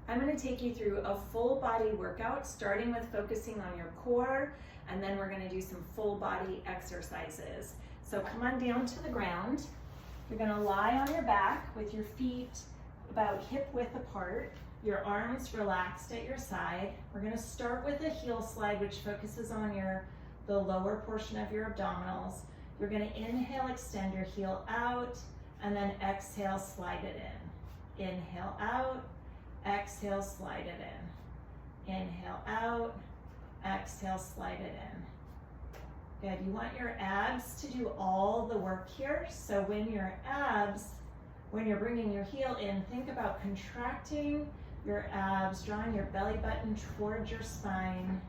I'm going to take you through a full body workout, starting with focusing on your core, and then we're going to do some full body exercises. So come on down to the ground. You're going to lie on your back with your feet about hip width apart, your arms relaxed at your side. We're going to start with a heel slide, which focuses on the lower portion of your abdominals. You're going to inhale, extend your heel out, and then exhale, slide it in. Inhale out, exhale, slide it in. Inhale out, exhale, slide it in. Good, you want your abs to do all the work here. So when you're bringing your heel in, think about contracting your abs, drawing your belly button towards your spine,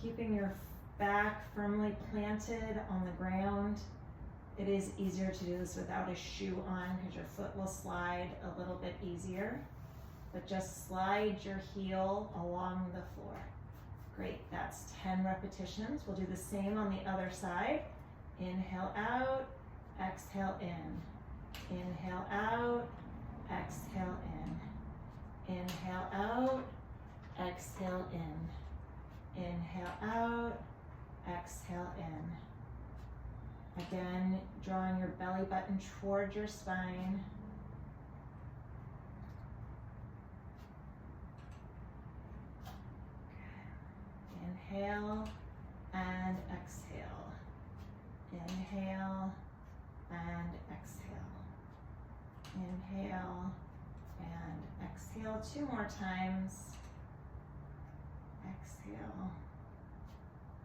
keeping your back firmly planted on the ground. It is easier to do this without a shoe on because your foot will slide a little bit easier. But just slide your heel along the floor. Great, that's 10 repetitions. We'll do the same on the other side. Inhale out, exhale in. Inhale out, exhale in. Inhale out, exhale in. Inhale out, exhale in. Again, drawing your belly button toward your spine. Inhale and exhale. Inhale and exhale. Inhale and exhale. 2 more times. Exhale.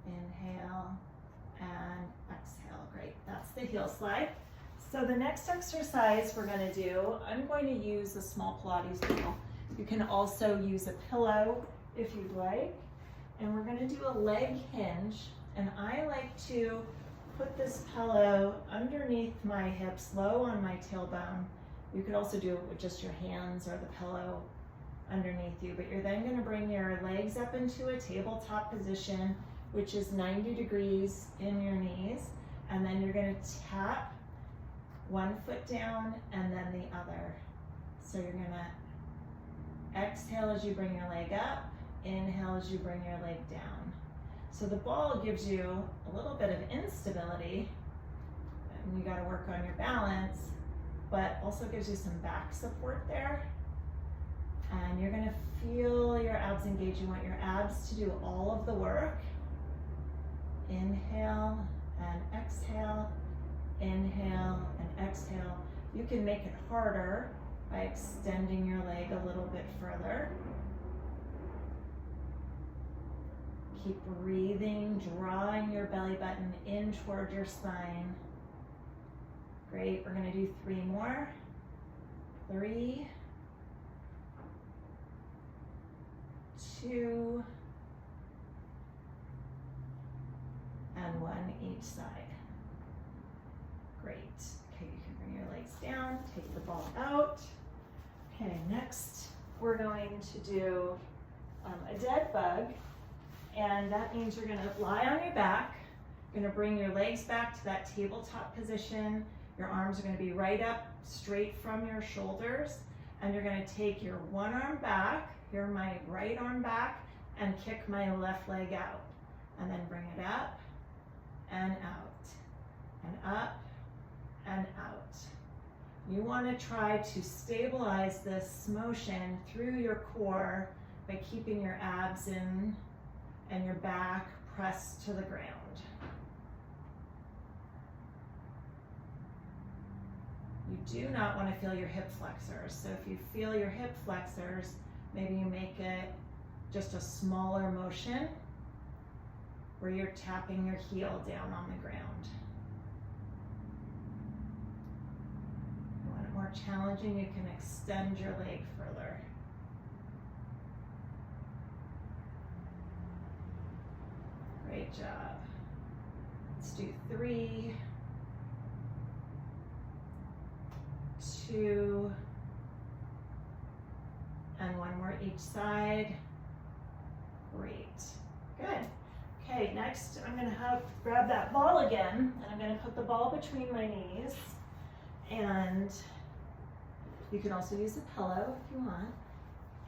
Inhale and exhale. Great, that's the heel slide. So the next exercise we're going to do, I'm going to use a small Pilates ball. You can also use a pillow if you'd like. And we're going to do a leg hinge, and I like to put this pillow underneath my hips, low on my tailbone. You could also do it with just your hands or the pillow underneath you, but you're then going to bring your legs up into a tabletop position, which is 90 degrees in your knees, and then you're going to tap one foot down and then the other. So you're going to exhale as you bring your leg up, inhale as you bring your leg down. So the ball gives you a little bit of instability, and you got to work on your balance, but also gives you some back support there. And you're going to feel your abs engage. You want your abs to do all of the work. Inhale and exhale, inhale and exhale. You can make it harder by extending your leg a little bit further. Keep breathing, drawing your belly button in toward your spine. Great, we're going to do 3 more. 3, 2, and 1 each side. Great. Okay, you can bring your legs down, take the ball out. Okay, next we're going to do a dead bug. And that means you're going to lie on your back. You're going to bring your legs back to that tabletop position. Your arms are going to be right up, straight from your shoulders. And you're going to take your one arm back, my right arm back, and kick my left leg out. And then bring it up and out, and up and out. You want to try to stabilize this motion through your core by keeping your abs in and your back pressed to the ground. You do not want to feel your hip flexors. So if you feel your hip flexors, maybe you make it just a smaller motion where you're tapping your heel down on the ground. If you want it more challenging, you can extend your leg further. Great job. Let's do 3, 2, and 1 more each side. Great. Good. Okay, next I'm going to grab that ball again, and I'm going to put the ball between my knees. And you can also use a pillow if you want.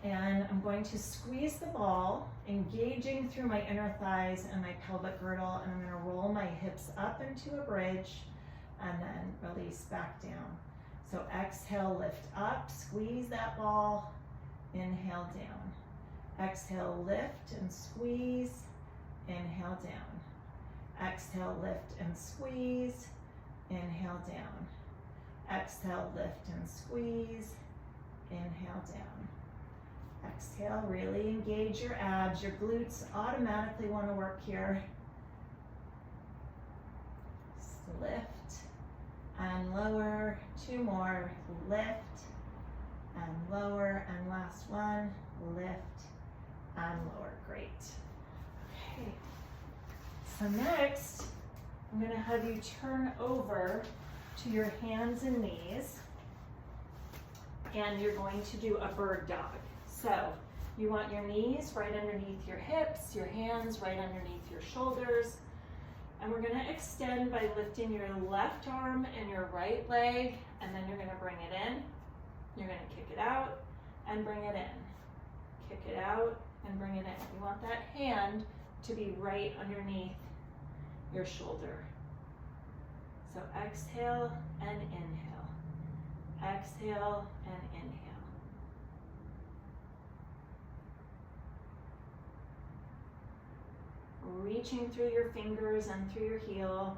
And I'm going to squeeze the ball, engaging through my inner thighs and my pelvic girdle, and I'm going to roll my hips up into a bridge and then release back down. So exhale, lift up, squeeze that ball, inhale down. Exhale, lift and squeeze, inhale down. Exhale, lift and squeeze, inhale down. Exhale, lift and squeeze, inhale down. Exhale, really engage your abs. Your glutes automatically want to work here. Just lift and lower. 2 more. Lift and lower. And last one. Lift and lower. Great. Okay. So next, I'm going to have you turn over to your hands and knees. And you're going to do a bird dog. So you want your knees right underneath your hips, your hands right underneath your shoulders. And we're going to extend by lifting your left arm and your right leg, and then you're going to bring it in. You're going to kick it out and bring it in. Kick it out and bring it in. You want that hand to be right underneath your shoulder. So exhale and inhale. Exhale and inhale. Reaching through your fingers and through your heel.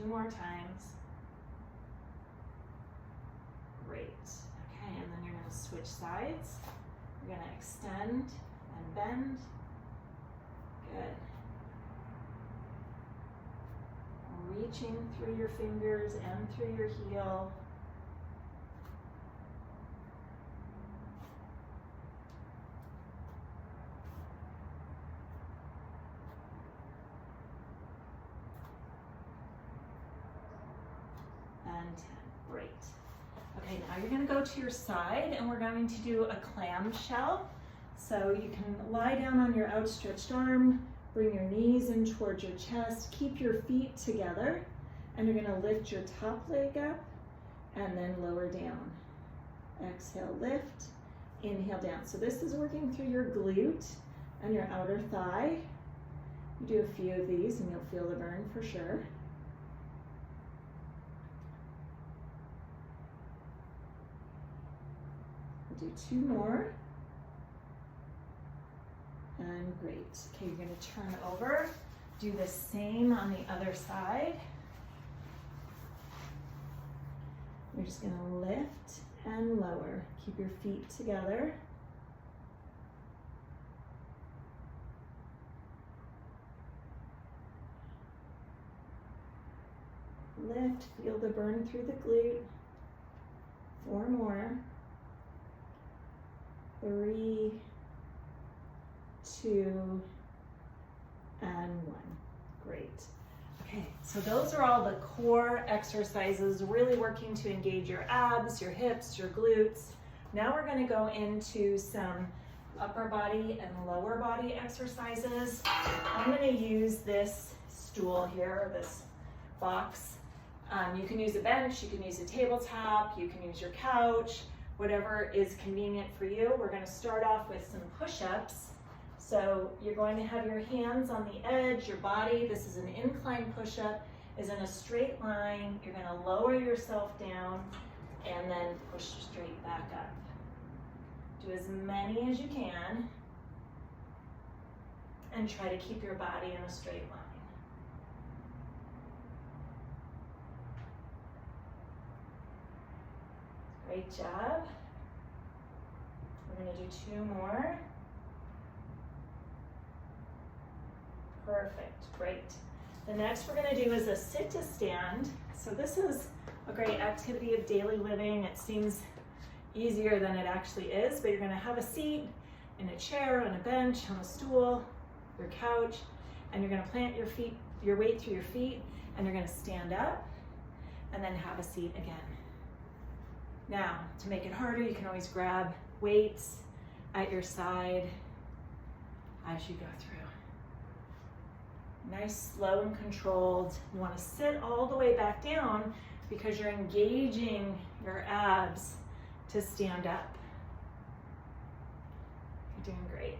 2 more times. Great. Okay, and then you're going to switch sides. You're going to extend and bend. Good. Reaching through your fingers and through your heel. And 10. Great. Okay, now you're going to go to your side and we're going to do a clamshell. So you can lie down on your outstretched arm, bring your knees in towards your chest, keep your feet together, and you're going to lift your top leg up and then lower down. Exhale, lift, inhale down. So this is working through your glute and your outer thigh. You do a few of these and you'll feel the burn for sure. Do 2 more. And great. Okay, you're going to turn over. Do the same on the other side. You're just going to lift and lower. Keep your feet together. Lift, feel the burn through the glute. 4 more. 3, 2, and 1. Great. Okay, so those are all the core exercises, really working to engage your abs, your hips, your glutes. Now we're going to go into some upper body and lower body exercises. I'm going to use this stool here, this box. You can use a bench, you can use a tabletop, you can use your couch, whatever is convenient for you. We're going to start off with some push-ups. So you're going to have your hands on the edge, your body. This is an incline push-up, is in a straight line. You're going to lower yourself down and then push straight back up. Do as many as you can and try to keep your body in a straight line. Great job. We're going to do 2 more. Perfect, great. The next we're going to do is a sit to stand. So this is a great activity of daily living. It seems easier than it actually is, but you're going to have a seat in a chair, on a bench, on a stool, your couch, and you're going to plant your feet, your weight through your feet, and you're going to stand up and then have a seat again. Now, to make it harder, you can always grab weights at your side as you go through. Nice, slow and controlled. You want to sit all the way back down because you're engaging your abs to stand up. You're doing great.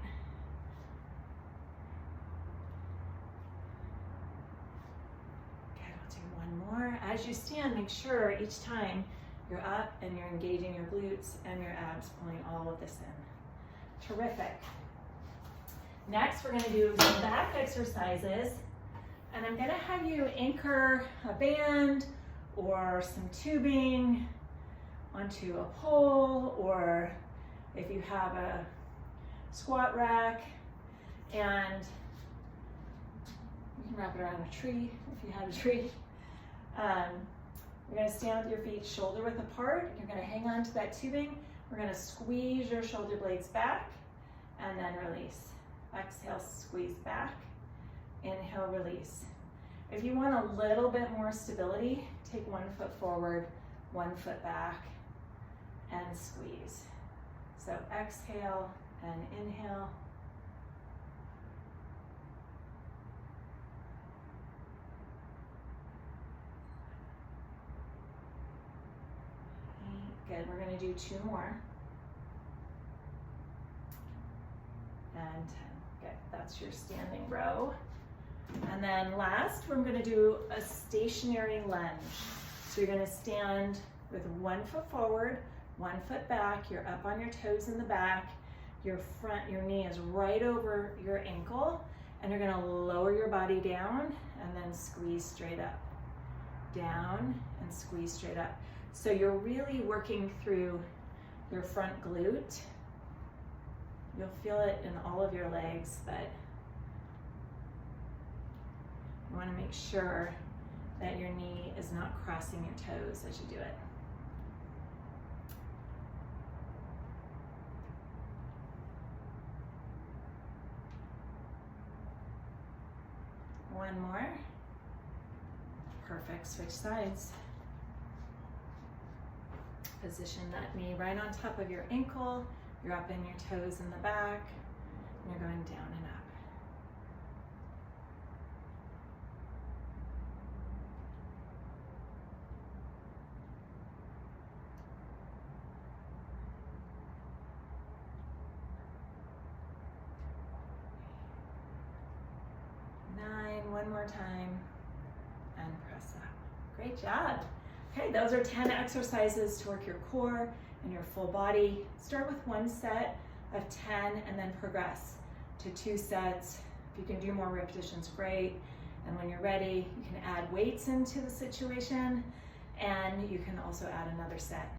Okay, we'll do one more. As you stand, make sure each time you're up and you're engaging your glutes and your abs, pulling all of this in. Terrific. Next, we're gonna do some back exercises, and I'm gonna have you anchor a band or some tubing onto a pole, or if you have a squat rack, and you can wrap it around a tree if you have a tree. You're gonna stand with your feet shoulder width apart. You're gonna hang on to that tubing. We're gonna squeeze your shoulder blades back and then release. Exhale, squeeze back. Inhale, release. If you want a little bit more stability, take 1 foot forward, 1 foot back, and squeeze. So exhale and inhale. Good, we're gonna do 2 more. And 10, good, that's your standing row. And then last, we're gonna do a stationary lunge. So you're gonna stand with 1 foot forward, 1 foot back, you're up on your toes in the back, your knee is right over your ankle, and you're gonna lower your body down and then squeeze straight up. Down and squeeze straight up. So you're really working through your front glute. You'll feel it in all of your legs, but you want to make sure that your knee is not crossing your toes as you do it. One more. Perfect, switch sides. Position that knee right on top of your ankle. You're up in your toes in the back, and you're going down and up. One more time, and press up. Great job. Okay, those are 10 exercises to work your core and your full body. Start with 1 set of 10 and then progress to 2 sets. If you can do more repetitions, great. And when you're ready, you can add weights into the situation, and you can also add another set.